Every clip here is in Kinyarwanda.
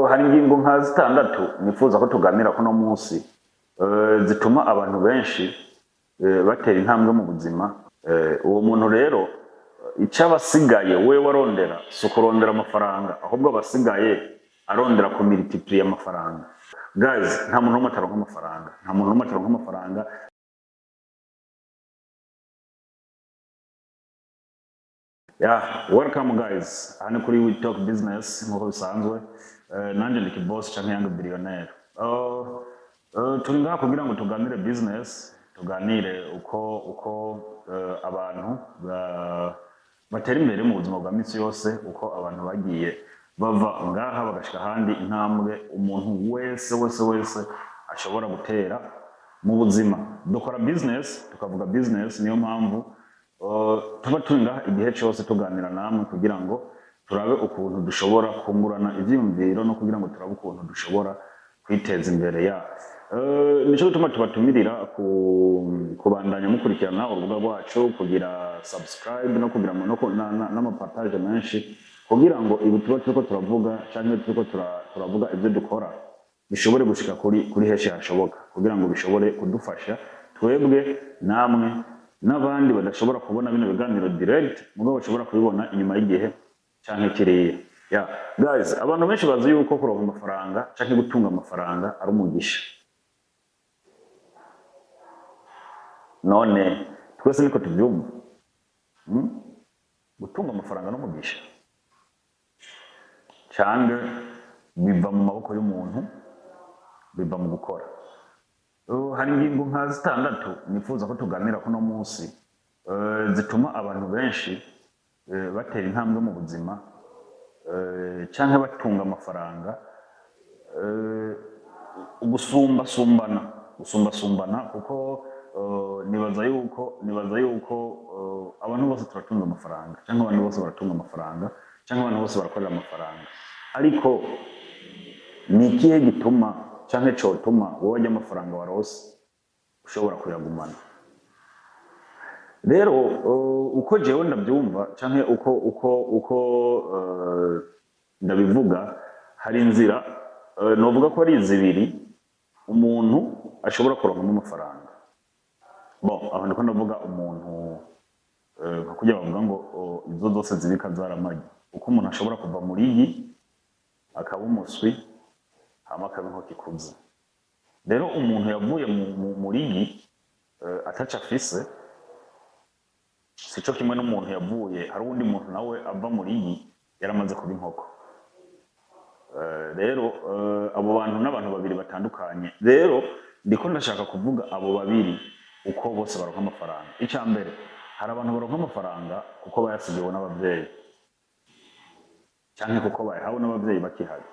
hari ingingo nka zitandatu nifuza ko tuganira kuno munsi zituma abantu benshi batera intambwe mu buzima. Uwo muntu rero icyo abasigaye we warondera si ukurondera amafaranga, ahubwo abasigaye arondera ku multiplier amafaranga. Guys, nta muntu n'umwe ataronka amafaranga, nta muntu n'umwe ataronka amafaranga. Welcome guys, hano kuri We Talk Business nk'uko bisanzwe. Nanje ndi Kiboss canke Young Billionaire. Turi ngaha kugira ngo tuganire business, tuganire uko abantu batera imbere mu buzima bwa minsi yose, uko abantu bagiye bava ngaha bagashika ahandi, intambwe umuntu wese ashobora gutera mu buzima. Dukora business, tukavuga business, niyo mpamvu tuba turi ngaha igihe cyose tuganira namwe kugira ngo turabe ukuntu dushobora kungurana ivyiyumviro no kugira ngo turabe ukuntu dushobora kwiteza imbere. Nico gituma tubatumirira kubandanya mukurikirana urubuga rwacu, kugira subscribe no kugira n'amapartage menshi, kugira ngo ibi tuba turiko turavuga canke turiko turavuga ibyo dukora bishobore gushika kuri henshi hashoboka, kugira ngo bishobore kudufasha twebwe namwe n'abandi badashobora kubona bino biganiro direct, mugabo bashobora kubibona inyuma y'igihe canke kiriya. Guys, abantu benshi bazi yuko kuronka amafaranga canke gutunga amafaranga ari umugisha. None twese niko tubyumva. Gutunga amafaranga n'umugisha canke biva mu maboko y'umuntu, biva mu gukora. Hari ingingo nka zitandatu nifuza ko tuganira kuno munsi zituma abantu benshi batera intambwe mu buzima canke batunga amafaranga, gusumbasumbana, kuko nibaza yuko abantu bose turatunga amafaranga, canke abantu bose baratunga amafaranga, canke abantu bose barakorera amafaranga. Ariko ni ikihe gituma canke cotuma wowe ajya amafaranga warose ushobora kuyagumana? Rero uko jewe ndabyumva canke uko ndabivuga, hari inzira novuga ko ari zibiri umuntu ashobora kuronkamo amafaranga. Aho ndiko ndavuga umuntu nka kujya bavuga ngo izo zose zibika zaramagi, uko umuntu ashobora kuva muri iyi akaba umuswi hama akaba inkoko ikuze. Rero umuntu yavuye muri iyi ataca afise, sico kimwe n'umuntu yavuye, hari uwundi muntu nawe ava muri iyi yaramaze kuba inkoko. Rero abo bantu n'abantu babiri batandukanye. Rero ndiko ndashaka kuvuga abo babiri uko bose baronka amafaranga. Icya mbere, hari abantu baronka amafaranga kuko bayasigiwe n'abavyeyi canke kuko bayahawe n'abavyeyi bakihari.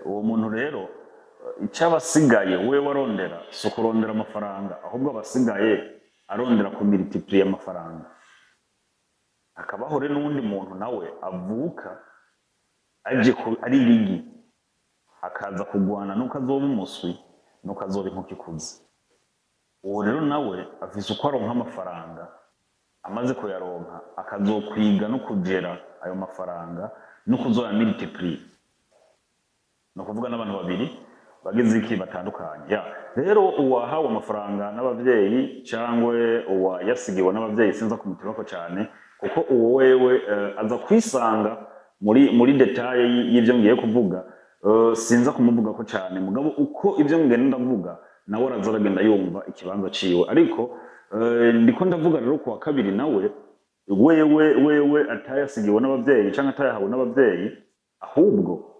Uwo muntu rero icyo abasigaye we warondera si ukurondera amafaranga, ahubwo abasigaye arondera ku multiplier amafaranga. Hakabaho rero n'uwundi muntu nawe avuka aje ari ligi, akaza kugwana nuko azoba umuswi nuko azoba inkoko ikuze. Uwo rero nawe afise uko aronka amafaranga, amaze kuyaronka akazokwiga no kugera ayo mafaranga no kuzoya multiplier. No kuvuga n'abantu babiri bagize iki batandukanye. Rero uwahawe amafaranga n'abavyeyi cyangwe uwayasigiwe n'abavyeyi sinza kumutirako cyane, kuko uwo wewe aza kwisanga muri detail y'ivyo ngiye kuvuga. Sinza kumuvuga ko cyane, mugabo uko ivyo ngenda ndavuga nawe arazagenda yumva ikibanza ciwe. Ariko ndiko ndavuga rero ku wa kabiri nawe wewe atayasigiwe n'abavyeyi canke atayahawe n'abavyeyi, ahubwo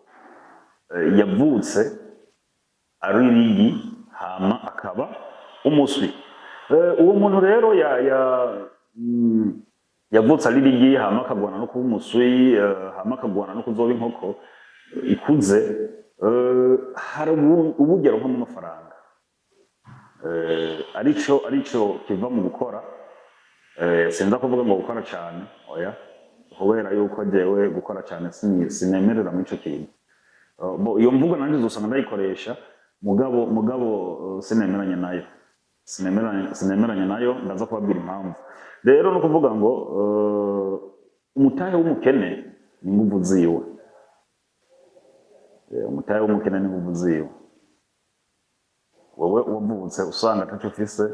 yavutse ari ligi hama akaba umuswi. Uwo muntu rero yavutse ari ligi hama akagwana no kuba umuswi, hama akagwana no kuzoba inkoko ikuze. Hari ubugero nko mu mafaranga, arico kiva mu gukora. Sinza kuvuga ngo gukora cyane, oya, kubera yuko jewe gukora cyane sinemerera mu ico kintu. Iyo mvugo nanjye uzosanga ndayikoresha, mugabo sinemeranye nayo, ndaza kubabwira impamvu. Rero no kuvuga ngo umutahe w'umukene ni inguvu ziwe. umutahe w'umukene ni ubuziyo. Wowe wavutse usanga ataco ufise,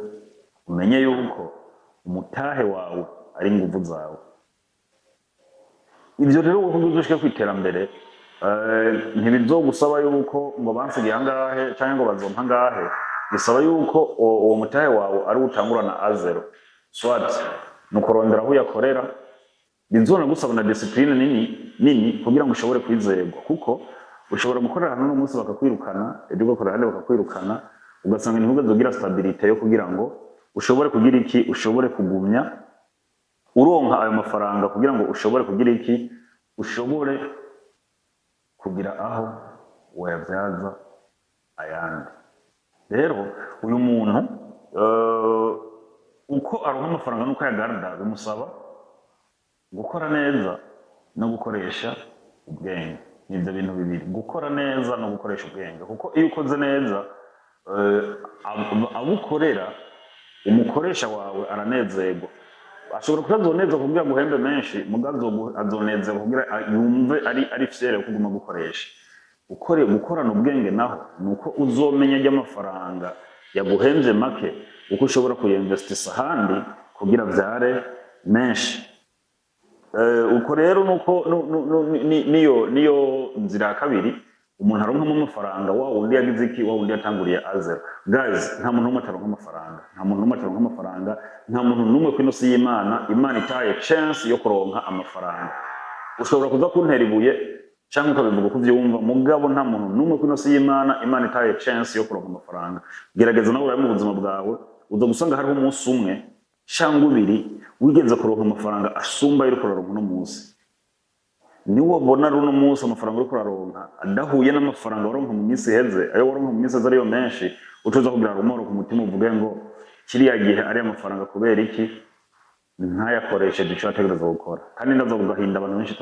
umenye yuko umutahe wawe ari inguvu zawe. Ivyo rero wowe uzoshike kwiterambere ntibizogusaba yuko ngo bansigiye angahe canke ngo bazompa angahe, bisaba yuko uwo mutahe wawe ari utangurana azero. Swat nukurondera aho yakorera, bizona gusaba na discipline nini kugira ngo ushobore kwizerwa, kuko ushobora gukorera hano umunsi bakakwirukana, ejo ugakorera handi bakakwirukana, ugasanga ntihugazogira stabilite yo kugira ngo ushobore kugira iki, ushobore kugumya uronka ayo mafaranga kugira ngo ushobore kugira iki, ushobore kugira aho wayabyaza ayandi. Rero uyu muntu uko aronka amafaranga nuko yagarda bimusaba gukora neza no gukoresha ubwenge. Nivyo bintu bibiri, gukora neza no gukoresha ubwenge, kuko iyo ukoze neza abukorera umukoresha wawe aranezerwa. Ashobora kutazoneza kugira ngo uhembe menshi, mugazo azoneza kugira yumve ari fiere yo kuguma gukoresha. Gukorana ubwenge naho nuko uzomenya ry'amafaranga yaguhemvye make, uko ushobora kuyinvestisa ahandi kugira vyare menshi. Uko rero nuko niyo nzira ya kabiri umuntu aronkamo amafaranga, wa wundi yagize iki, wa wundi yatanguriye azero. Guys, nta muntu n'umwe ataronka amafaranga, nta muntu n'umwe ataronka amafaranga, nta muntu n'umwe kwino si y'Imana, Imana itaye chance yo kuronka amafaranga. Ushobora kuza kuntera ibuye canke ukabivuga ko uvyumva, mugabo nta muntu n'umwe kwino si y'Imana, Imana itaye chance yo kuronka amafaranga. Gerageza nawe urabe mu buzima bwawe, uza gusanga hariho umunsi umwe canke ubiri wigeze kuronka amafaranga asumba yo kuronka uno munsi. Niwo bona runo munsi amafaranga uri kuraronka adahuye n'amafaranga waronka mu minsi iheze, ayo waronka mu minsi iheze ariyo menshi, utuza kugira rumoro ku mutima uvuge ngo kiriya gihe ari amafaranga kubera iki ntayakoresheje ico yategerezwa gukora. Kandi ndaza kugahinda abantu benshi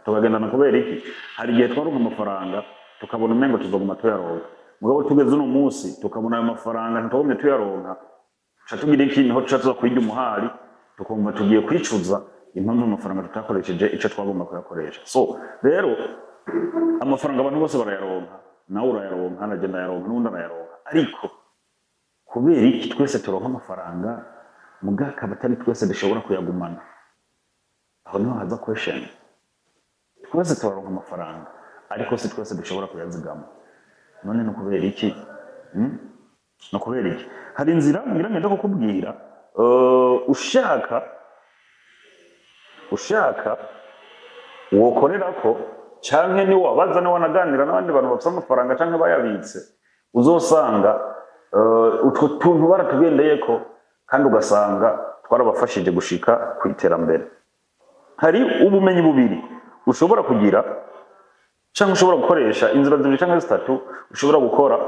tukagendana kubera iki, hari igihe twaronka amafaranga tukabona umengo tuzoguma tuyaronka, mugabo tugeze uno munsi tukabona ayo mafaranga ntitwagumye tuyaronka, ca tugira iki, niho tuca tuza kwirya umuhari tukumva tugiye kwicuza impamvu amafaranga tutakoresheje ico twagomba kuyakoresha. So rero amafaranga abantu bose barayaronka, nawe urayaronka, naje ndayaronka, n'undi arayaronka, ariko kubera iki twese turonka amafaranga mugaka batari twese dushobora kuyagumana? Aho niho haza question. Twese turonka amafaranga ariko si twese dushobora kuyazigama. None no kubera iki? No kubera iki? Hari inzira ngira ngenda kukubwira, ushaka wokorerako canke ni wabaza ni wanaganira n'abandi bantu bafite amafaranga canke bayabitse, uzosanga utwo tuntu baratugendeyeko kandi ugasanga twarabafashije gushika ku iterambere. Hari ubumenyi bubiri ushobora kugira canke ushobora gukoresha, inzira zibiri canke zitatu ushobora gukora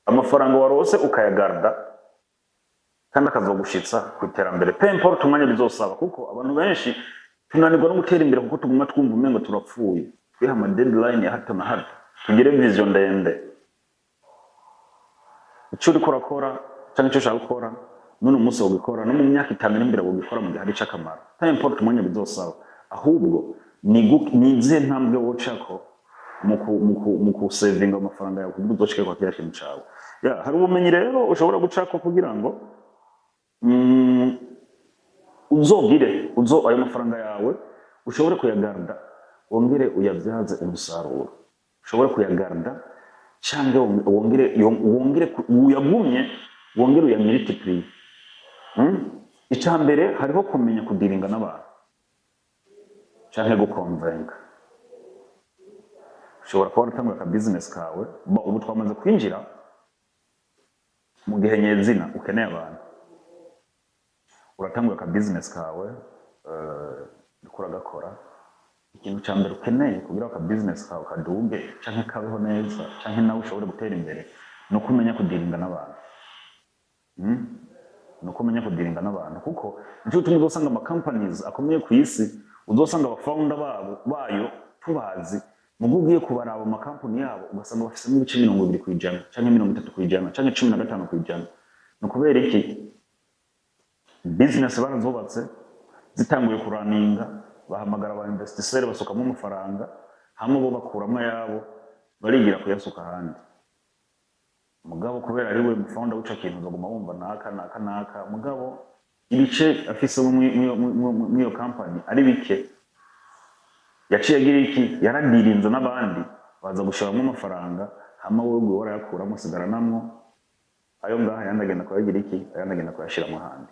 amafaranga warose ukayagarda kandi akazogushitsa ku iterambere, peu importe umwanya bizosaba, kuko abantu benshi tunanirwa no gutera imbere kuko tuguma twumva umengo turapfuye, twiha ama deadline ya hato na hato, tugire vision ndende. Ico uriko urakora canke ico ushaka gukora none umunsi wo gukora no mu myaka 5 iri imbere wo gukora mu gihe hari cakamaro, peu importe umwanya bizosaba, ahubwo ni izihe ntambwe wocako mu kusavinga amafaranga yawe kugira uzoshike kwa kiriya kintu cawe. Hari ubumenyi rero ushobora gucako kugira ngo ayo mafaranga yawe ushobore kuyagarda, wongere uyabyaze umusaruro, ushobore kuyagarda cyangwa wongere uyagumye, wongere uyamultiply. Icambere hariho kumenya kudiringa n'abantu canke gukonvenga. Ushobora kuba uratanga ka business kawe, ubu twamaze kwinjira mu gihe nyezina ukeneye abantu, uratanga ka business kawe ukora gakora, ikintu cyambere ukeneye kugira ka business kawe kaduge canke kabeho neza canke nawe ushobore gutera imbere no kumenya kudiringa n'abantu. No kumenya kudiringa n'abantu, kuko nicyo tumwe uzosanga ama companies akomeye ku isi, uzosanga aba founder bayo tubazi, mugo ugiye kubaraba ama company yabo ugasanga bafise n'ibice 20% canke 30% canke 15%. No kubera iki? Business barazubatse zitanguye kuraninga, bahamagara aba investisseur basukamo amafaranga, hamwe bo bakuramo yabo, barigira kuyasuka ahandi. Mugabo kubera ari we mufounder w'ico kintu uzoguma wumva naka mugabo ibice afise mwiyo company ari bike, yaciye agira iki, yaradirinze n'abandi baza gushoramo amafaranga, hama wewe warayakuramo usigaranamwo ayo ngaha yandagenda kuyagira iki, yandagenda kuyashira mu handi.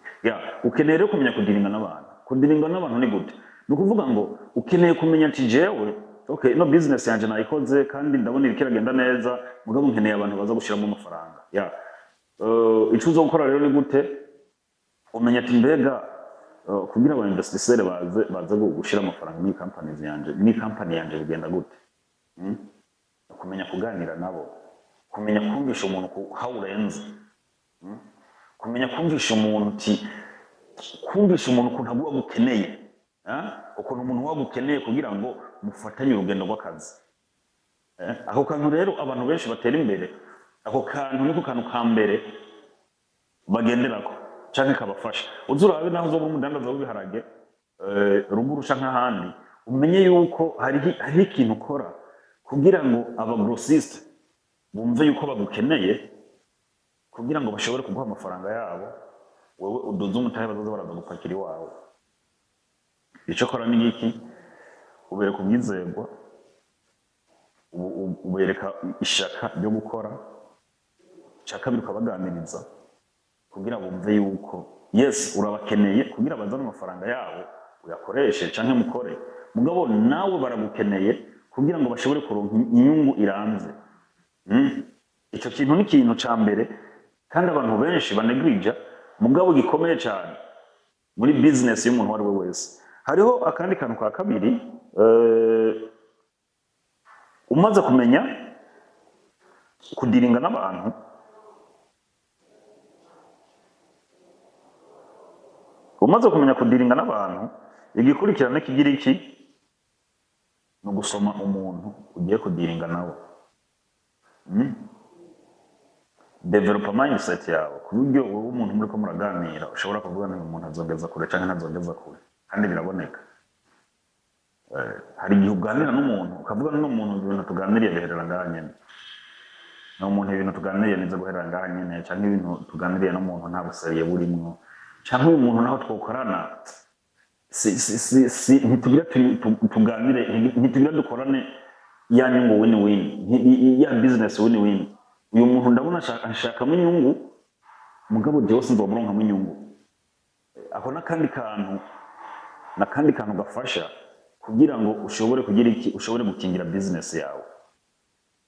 Ukeneye rero kumenya kudiringa n'abantu. Kudiringa n'abantu ni gute? Ni ukuvuga ngo ukeneye kumenya ati jewe okay, no business yanje nayikoze kandi ndabona iriko iragenda neza, mugabo nkeneye abantu baza gushiramo amafaranga. Ico uzokora rero ni gute? Umenya ati mbega kugira aba investisseur baze gushira amafaranga muri companies yanje, muri company yanje bigenda gute? Kumenya kuganira nabo, kumenya kumvisha umuntu hawurenze, kumenya kumvisha umuntu uti kumvisha umuntu ukuntu aguwa gukeneye, ukuntu umuntu wagukeneye kugira ngo mufatanye urugendo rw'akazi. Ako kantu rero abantu benshi batera imbere, ako kantu niko kantu ka mbere bagenderako canke kabafasha. Uzurabe naho uzoba umudandaza w'ibiharage ruguru canke ahandi, umenye yuko hari ikintu ukora kugira ngo aba grossiste bumve yuko bagukeneye kugira ngo bashobore kuguha amafaranga yabo, wewe uduze umutahe bazoza baraza gupakira iwawe. Ico kora ni iki? Ubereka ubwizerwa, ubereka ishaka ryo gukora, ica kabiri ukabaganiriza kugira bumve yuko yes urabakeneye kugira bazane amafaranga yabo uyakoreshe canke mukore, mugabo nawe baragukeneye kugira ngo bashobore kuronka inyungu iranze. Ico kintu ni ikintu ca mbere kandi abantu benshi banegrija, mugabo gikomeye cyane muri business y'umuntu wari we wese. Hariho akandi kantu ka kabiri, umaze kumenya kudiringa n'abantu, igikurikirana kigira iki? No gusoma umuntu ugiye kudiringa nawe. Develop mindset yawe ku buryo wowe umuntu muri ko muraganira ushobora kuvuga ngo umuntu azongeza kure canke ntazongeza kure, kandi biraboneka. Hari igihe uganira n'umuntu ukavuga n'umuntu ibintu tuganiriye biherera ngaha nyene, n'umuntu ibintu tuganiriye nize guherera ngaha nyene, canke ibintu tuganiriye n'umuntu nta buseriye burimwo, canke uyu muntu naho twokorana ntitugira tuganire, ntitugira dukorane ya nyungu win-win, ya business win-win. Uyu muntu ndabona ashakamo inyungu, mugabo jewe sinzomuronkamo inyungu. Ako nakandi kantu gafasha kugira ngo ushobore kugira iki, ushobore gukingira business yawe.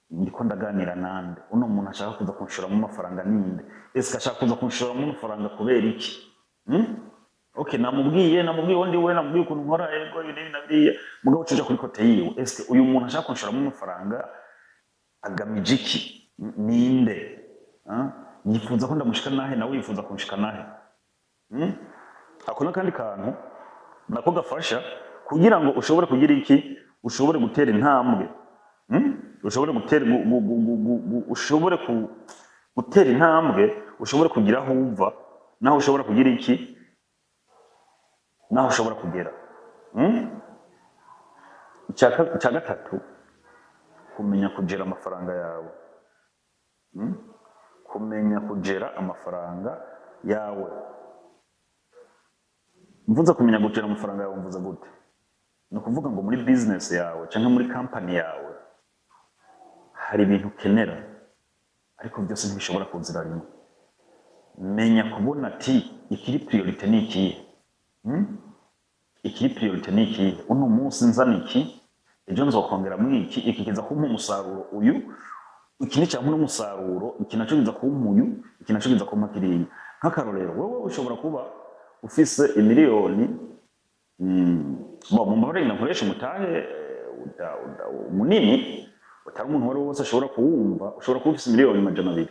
Ndiko ndaganira nande, uno muntu ashaka kuza kunshoramo amafaranga ninde? Ese ashaka kuza kunshoramo amafaranga kubera iki? Okay, namubwiye undi we, namubwiye ukuntu nkora ego ibi na biriya, mugabo cuja kuri kote yiwe. Ese uyu muntu ashaka kunshoramo amafaranga agamije iki? Ninde? Yifuza ko ndamushika nahe, nawe yifuza kunshika nahe? Ako nakandi kantu nako gafasha kugira ngo ushobore kugira iki, ushobore gutera intambwe, ushobore gutera intambwe, ushobore kugira aho uva, naho ushobora kugira iki, naho ushobora kugera. Icya gatatu, kumenya kugera amafaranga yawe. Kumenya kugera amafaranga yawe. Mvuze kumenya kugera amafaranga yawe mvuze gute? Ni ukuvuga ngo muri business yawe cyangwa muri company yawe hari ibintu ukenera, ariko byose ntibishobora kuzira rimwe. Menya kubona ati ikiri priority ni ikihe? Ikiri priority ni ikihe? Uno munsi nzana iki, ejo nzokongera muri iki kiza kumpa umusaruro uyu, iki ni cyangwa umusaruro, iki naco kiza kumpa uyu, iki naco kiza kumpa kiriya. Nk'akarorero, wowe ushobora kuba ufise imiliyoni mumbabarire nkoresha umutahe munini utari umuntu wari wose ashobora kuwumva. Ushobora kuba ufise miliyoni 200,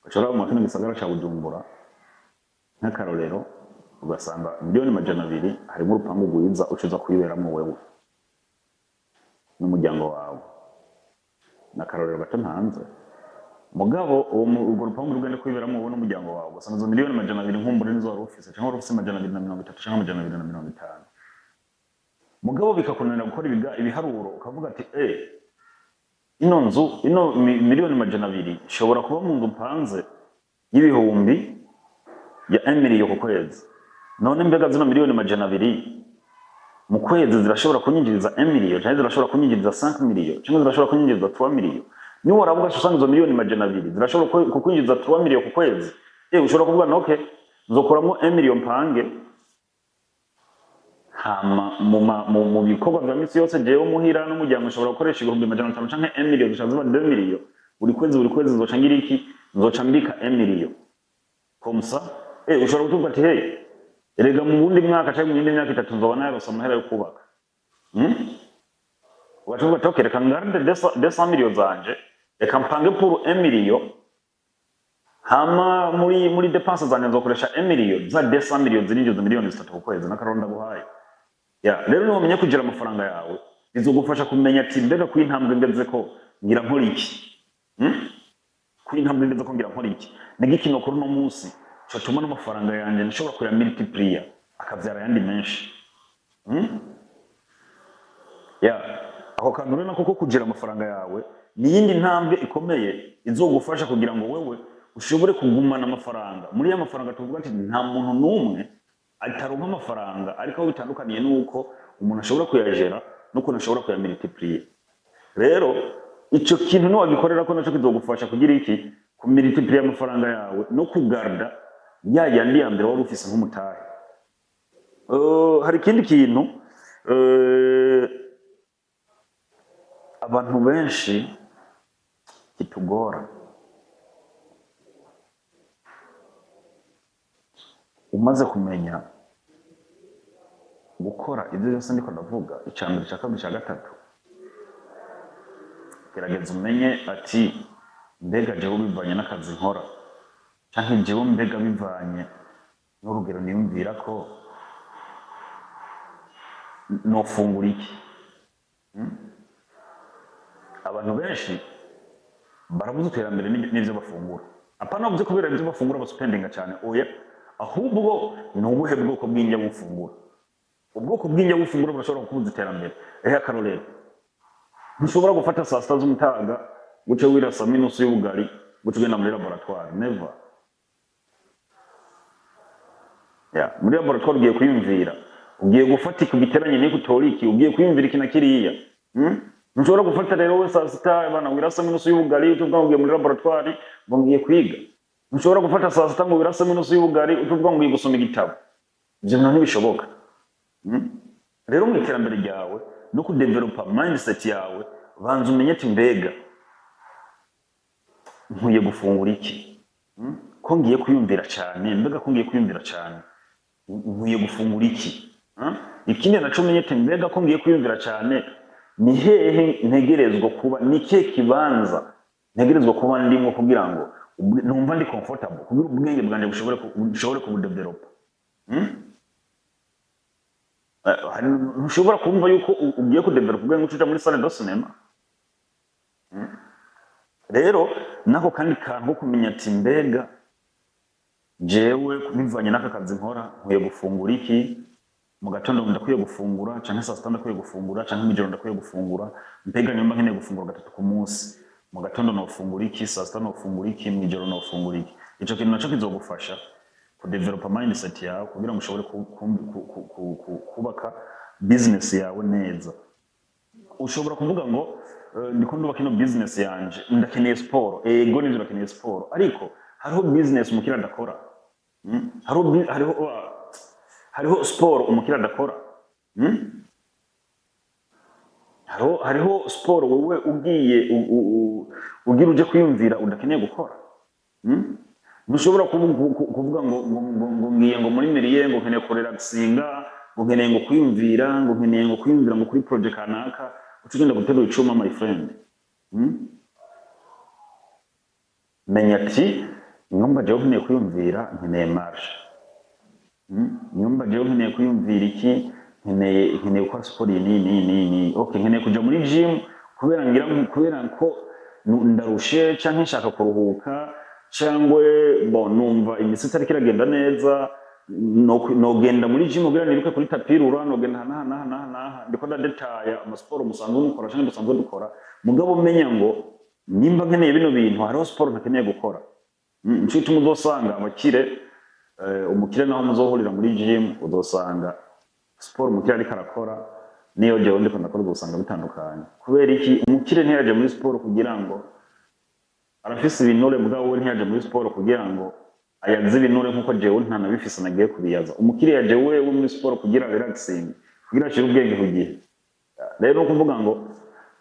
ushobora mu kino gisagara ca Bujumbura nk'akarorero, ugasanga miliyoni 200 harimo urupangu rwiza ucuza kuyiberamo wewe n'umuryango wawe. N'akarorero gato ntanze, mugabo urwo rupangu rugende kuyiberamo wowe n'umuryango wawe, ugasanga izo miliyoni 200 nkumbure nizo wari ufise, cyangwa wari ufise 230 cyangwa 250, mugabo bikakunanira gukora ibiharuro, ukavuga ati ino nzu miliyoni majana abiri ishobora kuba mu nzu mpanze y'ibihumbi ya 1 million ku kwezi. None mbega zino miliyoni majana abiri mu kwezi zirashobora kunyinjiriza 1 million cyangwa zirashobora kunyinjiriza 5 million cyangwa zirashobora kunyinjiriza 3 million. Niwe waravuga usanga izo miliyoni majana abiri zirashobora kukwinjiriza 3 million ku kwezi. Ushobora kuvuga no okay nzokoramo 1 million mpange hama mu bikorwa bya misi yose jewe muhira n'umuryango ushobora gukoresha ibihumbi majana 5 canke 1 million zishaziba 2 million buri kwezi nzoca ngira iki nzoca mbika 1 million komsa ushobora kutuvuga ati hey erega mu wundi mwaka cyangwa mu yindi myaka 3 nzoba nayarosa amahera yo kubaka ugacuvuga ati okay reka ngarde 200 million zanje reka mpange pour 1 million hama muri dépenses zanje nzokoresha 1 million za 200 million zirinjiza miliyoni 3 ku kwezi nakaronda guhaye. Rero numenye kugira amafaranga yawe bizogufasha kumenya ati mbega kwintambwe ngeze ko ngira nkora iki. Kwintambwe ngeze ko ngira nkora iki. Nigiki no kuri no munsi cyo tuma n'amafaranga yanje nshobora kuya multiplier akavyara yandi menshi. Aho kantu rero nako kugira amafaranga yawe ni yindi ntambwe ikomeye izogufasha kugira ngo wewe ushobore kugumana amafaranga. Muri ya mafaranga tuvuga ati nta muntu numwe ataronka amafaranga ariko aho bitandukaniye nuko umuntu ashobora kuyajera nuko ashobora kuya multiplier. Rero ico kintu no wagikorera ko naco kizogufasha kugira iki ku multiplier amafaranga yawe no kugarda ya yandi ya mbere wari ufise nk'umutahe. Hari ikindi kintu abantu benshi kitugora. Umaze kumenya gukora ibyo byose ndiko ndavuga icambere cya kabiri cya gatatu gerageza umenye ati mbega jewe bivanye n'akazi nkora canke jewe mbega bivanye n'urugero niyumvira ko nofungura iki. Abantu benshi barabuze iterambere n'ivyo bafungura apana uvuze kubera ibyo bafungura basupendinga cyane oya ahubwo ni ubuhe bwoko bw'indya bufungura. Ubwoko bw'indya bufungura burashobora kubuza iterambere. Akarorero ntushobora gufata saa sita z'umutaga guce wirasa minusu y'ubugari guce ugenda muri laboratoire never. Muri laboratoire ugiye kwiyumvira ugiye gufata ku giteranye n'ikutoriki ugiye kwiyumvira iki na kiriya. Ntushobora gufata rero we saa sita bana wirasa minusu y'ubugari utuvuga ngo ugiye muri laboratoire ngo ngiye kwiga. Ntushobora gufata saa sita ngo wirasa minusu y'ubugari utuvuga ngo ngiye gusoma igitabo. Ibyo bintu ntibishoboka. Rero mu iterambere ryawe no kudevelopa mindset yawe banza umenye ati mbega nkwiye gufungura iki. Ko ngiye kwiyumvira cyane mbega ko ngiye kwiyumvira cyane nkwiye gufungura iki. Ikindi naco umenye ati mbega ko ngiye kwiyumvira cyane ni hehe ntegerezwa kuba ni kihe kibanza ntegerezwa kuba ndimo kugira ngo numva ndi comfortable kugira ubwenge bwanjye bushobore kubudevelopa. Ntushobora kumva yuko ugiye kudevelopa ubwenge ucuca muri salle de cinéma. Rero nako kandi kantu ko kumenya ati mbega jewe bivanye n'aka kazi nkora nkwiye gufungura iki. Mu gatondo ndakwiye gufungura canke saa sita ndakwiye gufungura canke mw'ijoro ndakwiye gufungura mbega nyuma nkeneye gufungura 3 ku munsi. Mu gatondo nofungura iki saa sita nofungura iki mw'ijoro nofungura iki. Ico kintu naco kizogufasha kudevelopa mindset yawe kugira ngo ushobore kubaka business yawe neza. Ushobora kuvuga ngo ndiko ndubaka ino business yanje ndakeneye sport ego nivyo ndakeneye sport ariko hariho business umukira adakora. Hariho sport umukira adakora. Hariho sport wewe ugira uje kwiyumvira udakeneye gukora. Ntushobora kuvuga ngo ngiye ngo muri meriye ngo nkeneye kurelaxinga ngo nkeneye ngo kwiyumvira ngo kuri project kanaka utugenda guterura icuma my friend. Menya ati nyumba jewe nkeneye kwiyumvira nkeneye marche. Nyumba jewe nkeneye kwiyumvira iki nkeneye gukora sport ni okay nkeneye kuja muri gym kubera ko ndarushe canke nshaka kuruhuka cyangwa numva imisitsi ariko iragenda neza nogenda muri gym kugira niruke kuri tapirura nogenda hana ndiko ndadetaya amasiporo musanzwe mukora cyangwa dusanzwe dukora mugabo menya ngo nimba nkeneye bino bintu hariho siporo ntakeneye gukora nshuti muzosanga abakire umukire naho muzohurira muri gym uzosanga siporo umukire ariko arakora niyo jewe ndiko ndakora uzosanga bitandukanye kubera iki umukire ntiyaje muri siporo kugira ngo arafise ibinure mugabo we ntiyaje muri siporo kugira ngo ayagize ibinure nkuko jewe ntanabifise nagiye kubiyaza umukire yaje wewe muri siporo kugira relaxing kugira ashire ubwenge ku gihe rero no kuvuga ngo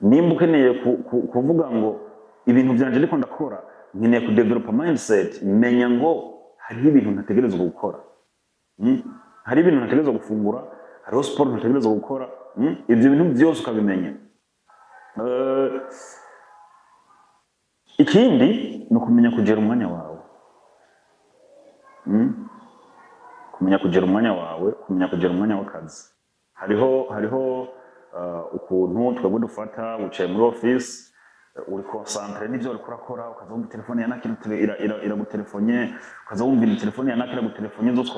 nimba ukeneye kuvuga ngo ibintu byanje ndiko ndakora nkeneye ku develop mindset menya ngo hari ibintu ntategerezwa gukora hari ibintu ntategerezwa gufungura hari siporo ntategerezwa gukora ibyo bintu byose ukabimenya ikindi ni ukumenya kugera umwanya wawe kumenya kugera umwanya wawe kumenya kugera umwanya w'akazi hariho ukuntu twebwe dufata wicaye muri office uri concentré n'ibyo uri kurakora ukaza wumva telefone ya nakira iragutelefonye ukaza wumva telefone ya nakira gutelefonye zose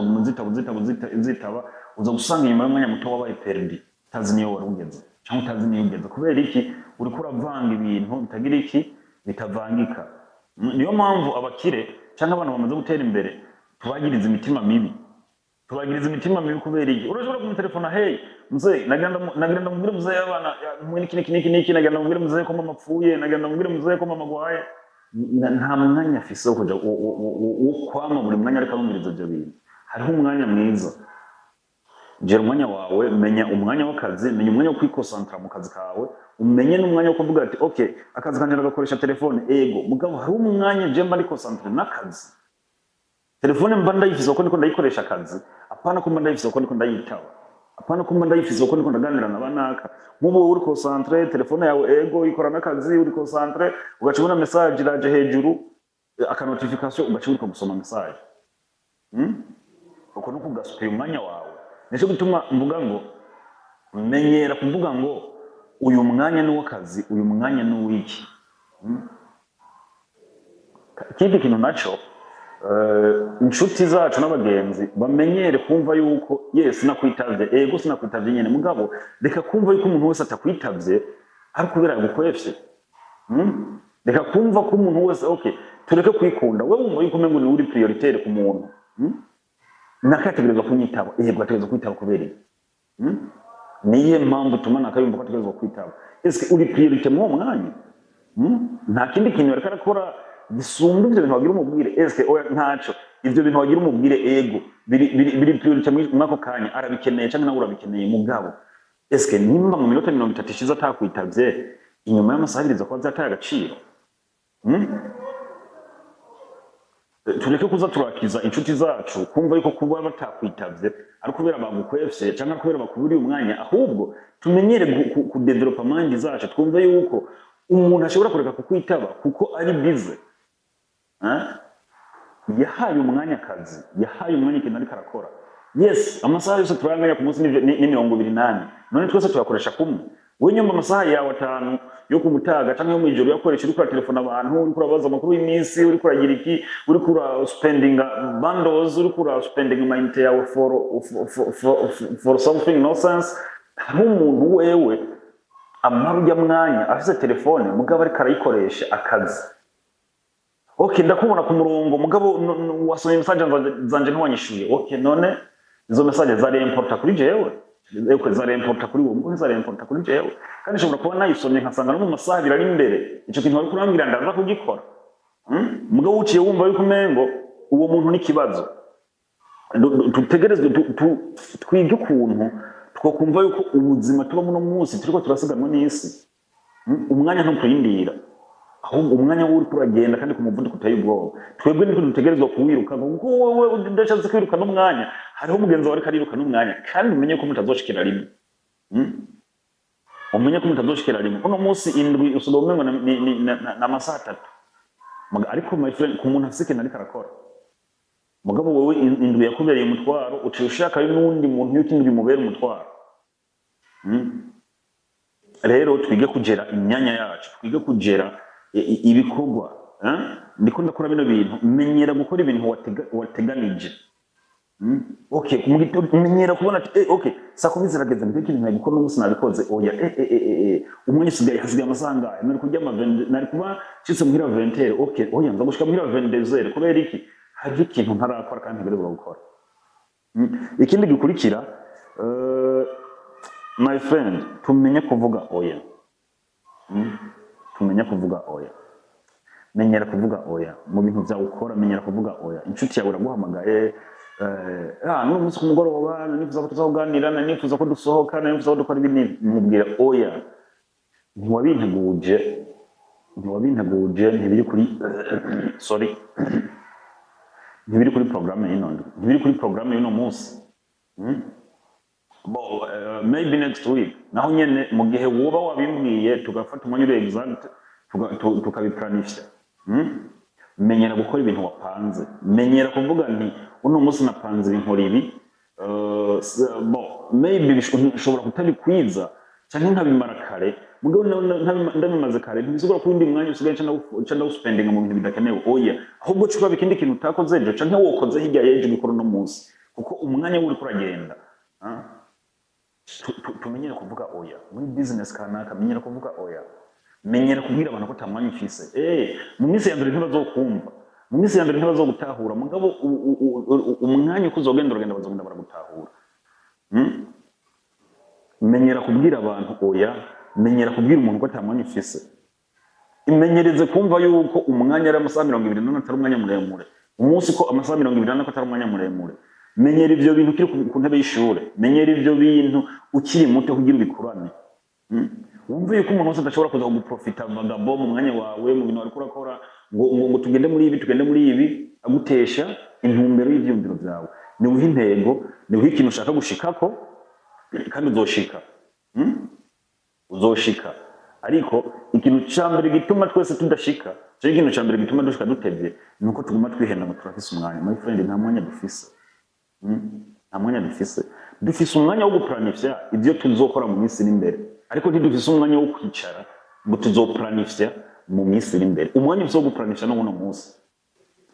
zitaba uza gusanga inyuma y'umwanya muto wabaye perdi utazi niyo wari ugeze cyangwa utazi niyo ugeze kubera iki uri kuravanga ibintu bitagira iki bitavangika niyo mpamvu abakire cyangwa abantu bamaze gutera imbere tubagiriza imitima mibi kubera iki urashobora kumutelefona hey mzee nagenda mubwire mzee abana niki nagenda mubwire mzee ko mama apfuye nagenda mubwire mzee ko mama agwaye nta mwanya afise wo kuja wo kwama buri mwanya ariko amumiriza ibyo bintu hariho umwanya mwiza gera umwanya wawe menya umwanya w'akazi menya umwanya wo kwikosantra mu kazi kawe umenye n'umwanya wo kuvuga ati okay akazi kanje nagakoresha telefone ego mugabo hari umwanya je mba ariko santre n'akazi telefone mba ndayifise uko niko ndayikoresha akazi apana ko mba ndayifise uko niko ndayitaba apana ko mba ndayifise uko niko ndaganira n'abanaka nk'ubu uri concentré telefone yawe ego ikora n'akazi uri concentré ugacubona message iraje hejuru aka notification ugacubura gusoma message uko nuko ugasubiye umwanya wawe nico gituma mvuga ngo menyera kuvuga ngo uyu mwanya ni w'akazi uyu mwanya ni w'iki ikindi kintu naco inshuti zacu n'abagenzi bamenyere kumva yuko yes nakwitavye ego sinakwitavye nyene mugabo reka kumva yuko umuntu wese atakwitavye ari kubera gukwefye reka kumva ko umuntu wese okay tureke kwikunda wewe wumva yuko umengo ni uri prioritaire ku muntu nakategerezwa kunyitaba ego ategerezwa kwitaba kubera niye mpamvu tuma nakayumva ko ategerezwa kwitaba ese uri priorite mu mwanya nta kindi kintu ariko arakora bisumba ibyo bintu wagira umubwire ese oya ntaco ivyo bintu wagira umubwire ego biri priorite mwako kanya arabikeneye cyangwa nawe urabikeneye mugabo ese nimba mu minota 30 ishize atakwitavye inyuma y'amasaha abiri zo kwa byataye agaciro tureke kuza turakiza inshuti zacu kumva yuko kuba batakwitavye ari kubera bagukwefye cyangwa kubera bakuburiye umwanya ahubwo tumenyere ku development zacu twumve yuko umuntu ashobora kureka kukwitaba kuko ari busy yahaye umwanya akazi yahaye umwanya ikintu ariko arakora yes amasaha yose turanganya ku munsi ni 28 none twese tuyakoresha kumwe we nyuma amasaha yawe 5 yo kumutaga cyangwa yo mu ijoro yakoresha uri kuri telefone abantu uri kurabaza amakuru y'iminsi uri kuragira iki uri kura spending bundles uri kura spending mind yawe for something nonsense nk'umuntu wewe amarujya mwanya afise telefone mugabo ariko arayikoresha akazi okay ndakubona ku murongo mugabo wasomye message zanje ntiwanyishuye okay none izo message zari important kuri jewe eko zari important kuri wowe ngo zari important kuri jewe kandi nshobora kuba nayisomye nkasanga no mu masaha birari imbere ico kintu wari kurambira ndaza kugikora mugabo uciye wumva yuko mengo uwo muntu ni kibazo tutegerezwe twige ukuntu twakumva yuko ubuzima tuba muno munsi turiko turasiganwa n'isi umwanya ntukuyindira ahubwo umwanya wo uri kuragenda kandi ku muvuduko uteye ubwoba twebwe niko dutegerezwa kuwiruka kuko wowe udashatse kwiruka n'umwanya hariho umugenzi wawe kariruka n'umwanya kandi umenye ko mutazoshikira rimwe umenye ko mutazoshikira rimwe uno munsi indwi usudomengo na masaha 3 ariko my friend ku muntu afise ariko arakora mugabo wowe indwi yakubereye umutwaro uciye ushaka n'undi muntu yuko indwi mubera umutwaro rero twige kugera imyanya yacu twige kugera ibikorwa ndiko ndakora bino bintu menyera gukora ibintu wateganije Okay, menyera kubona ati okay, saa kumi zirageze mbega ibintu nabikora n'umunsi nabikoze oya umwanya hasigaye amasaha angahe nari kurya nari kuba nshitse muhira 20 okay oya nza gushika muhira 22 kubera iki hari ikintu ntarakora kandi ntegerezwa gukora. Ikindi gikurikira my friend, tumenye kuvuga oya. Tumenye kuvuga oya. Menyera kuvuga oya mu bintu bya ukora, menyera kuvuga oya. Inshuti yawe iraguhamagaye n'umunsi ku mugoroba nifuza ko tuzaganira, nifuza ko dusohoka, nifuza ko dukora ibintu, mubwira oya. Ntiwabinteguje ntibiri kuri sorry, ntibiri kuri programme y'ino munsi. Maybe next week naho nyene mu gihe woba wabimbwiye tugafata umwanya uri exact tukabiplanifya. Menyera gukora ibintu wapanze, menyera kuvuga nti uno munsi napanze ibintu ibi maybe bishobora kutabikwiza cyangwa nkabimara kare mugabo ndabimaze kare ntibisubira ku wundi mwanya usigaye cyangwa spending mu bintu bidakenewe oya, ahubwo cuba bikindi kintu utakoze ejo cyangwa wokoze hirya y'ejo gukora no munsi kuko umwanya uri kuragenda. Tumenyera kuvuga oya muri business kanaka, menyera kuvuga oya, menyera kubwira abantu ko tamwanya ufise. Mu minsi ya mbere ntibazokumva, mu minsi ya mbere ntibazogutahura mugabo umwanya uko uzogenda bazogenda baragutahura. Menyera kubwira abantu oya, menyera kubwira umuntu ko tamwanya ufise. Imenyereze kumva yuko umwanya ari amasaha 24 atari umwanya muremure, umunsi ko amasaha 24 atari umwanya muremure. Menyera ivyo bintu kiri ku ntebe y'ishure, menyera ivyo bintu ukiri muto kugira ubikurane. Wumve yuko umuntu wese adashobora kuza kuguprofita vagabo mu mwanya wawe mu bintu ariko urakora ngo tugende muri ibi agutesha intumbero y'ivyumviro vyawe. Ni uha intego, ni uha ikintu ushaka gushikako kandi uzoshika. Ariko ikintu cambere gituma twese tudashika, cyo ikintu cambere gituma dushika dutevye nuko tuguma twihenda ngo turafise umwanya. My friend, nta mwanya dufise. Nta mwanya dufise. Dufise umwanya wo guplanifya ivyo tuzokora mu minsi iri imbere, ariko ntidufise umwanya wo kwicara ngo tuzoplanifya mu minsi iri imbere. Umwanya wo guplanifya no munsi.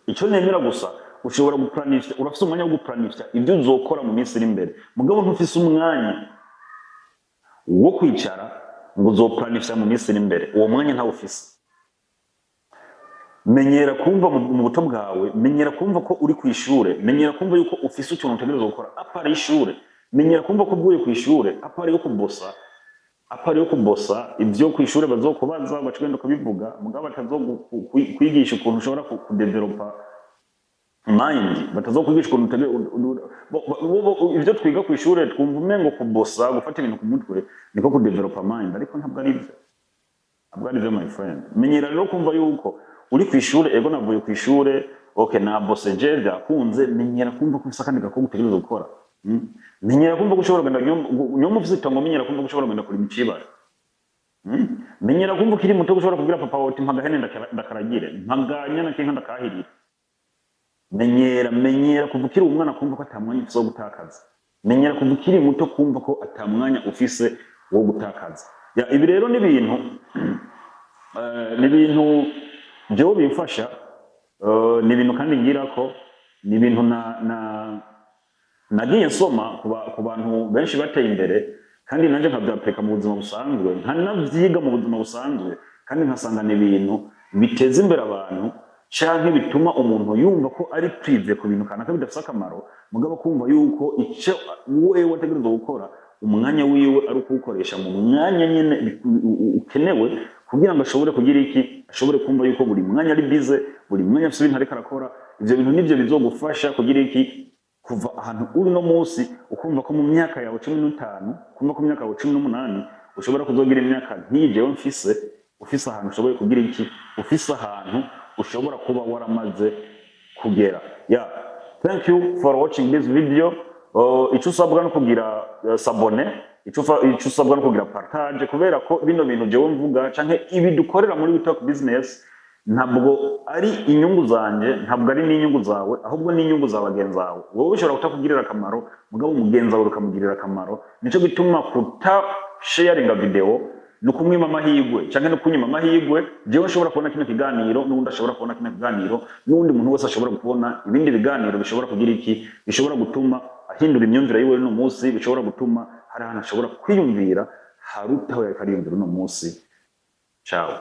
Ico nemera gusa ushobora guplanifya, urafise umwanya wo guplanifya ivyo uzokora mu minsi iri imbere, mugabo ntufise umwanya wo kwicara ngo uzoplanifya mu minsi iri imbere. Uwo mwanya ntawo ufise. Menyera kumva mu buto bwawe, menyera kumva ko uri kwishure, menyera kumva yuko ufise ikintu utegerezwa gukora apari ishure, menyera kumva ko uvuye kwishure apari yo kubosa ivyo kwishure bazokubaza bacugenda kubivuga mugabo batazokwigisha ukuntu ushobora kudevelopa mind, batazokwigisha ukuntu ivyo twiga kwishure twumva umengo kubosa gufata ibintu ku mutwe niko kudevelopa mind, ariko ntabwo ari ivyo my friend. Menyera rero kumva yuko uri kwishure, ego navuye kwishure, okay nabose je byakunze, menyera kumva ko ufise kandi gako gutegereza gukora. Menyera kumva ko ushobora kugenda nyomu ufise itongo, menyera kumva ko ushobora kugenda kuri imicibare. Menyera kumva kiri muto ushobora kubwira papa woti mpagahene ndakaragire, mpaganya na kinka ndakahirira. Menyera kumva kiri umwana kumva ko atamwanya ufise wo gutakaza. Menyera kumva kiri muto kumva ko atamwanya ufise wo gutakaza. Ibi rero ni ibintu byo bimfasha, ni ibintu kandi ngira ko ni ibintu nagiye nsoma ku bantu benshi bateye imbere kandi nanje nkabyapeka mu buzima busanzwe, nkanavyiga mu buzima busanzwe kandi nkasanga ni ibintu biteza imbere abantu canke bituma umuntu yumva ko ari prive ku bintu kanaka bidafise akamaro, mugabo kumva yuko ico wewe wategerezwa gukora umwanya wiwe ari ukuwukoresha mu mwanya nyene ukenewe kugira ngo ashobore kugira iki, ashobore kumva yuko buri mwanya ari bize, buri mwanya afise ibintu ariko arakora. Ivyo bintu nivyo bizogufasha kugira iki, kuva ahantu uri no munsi ukumva ko mu myaka yawe 15, kumva ko mu myaka yawe 18 ushobora kuzogira imyaka nk'ije mfise, ufise ahantu ushoboye kugira iki, ufise ahantu ushobora kuba waramaze kugera. Thank you for watching this video. Ico usabwa no kugira s'abonner, ico usabwa no kugira partage, kubera ko bino bintu jewe mvuga canke ibi dukorera muri WeTalk Business ntabwo ari inyungu zanje, ntabwo ari n'inyungu zawe, ahubwo ni inyungu za bagenzi bawe. Wowe ushobora kutakugirira akamaro, mugabo umugenzi wawe ukamugirira akamaro. Nico gituma sharinga video no kumwima amahirwe canke no kunyima amahirwe jewe nshobora kubona kino kiganiro n'undi ashobora kubona kino kiganiro n'undi muntu wese ashobora kubona ibindi biganiro bishobora kugira iki bishobora gutuma ahindura imyumvire yiwe no munsi bishobora gutuma hari ahantu ashobora kwiyumvira harutaho yakariyumvira no munsi ciao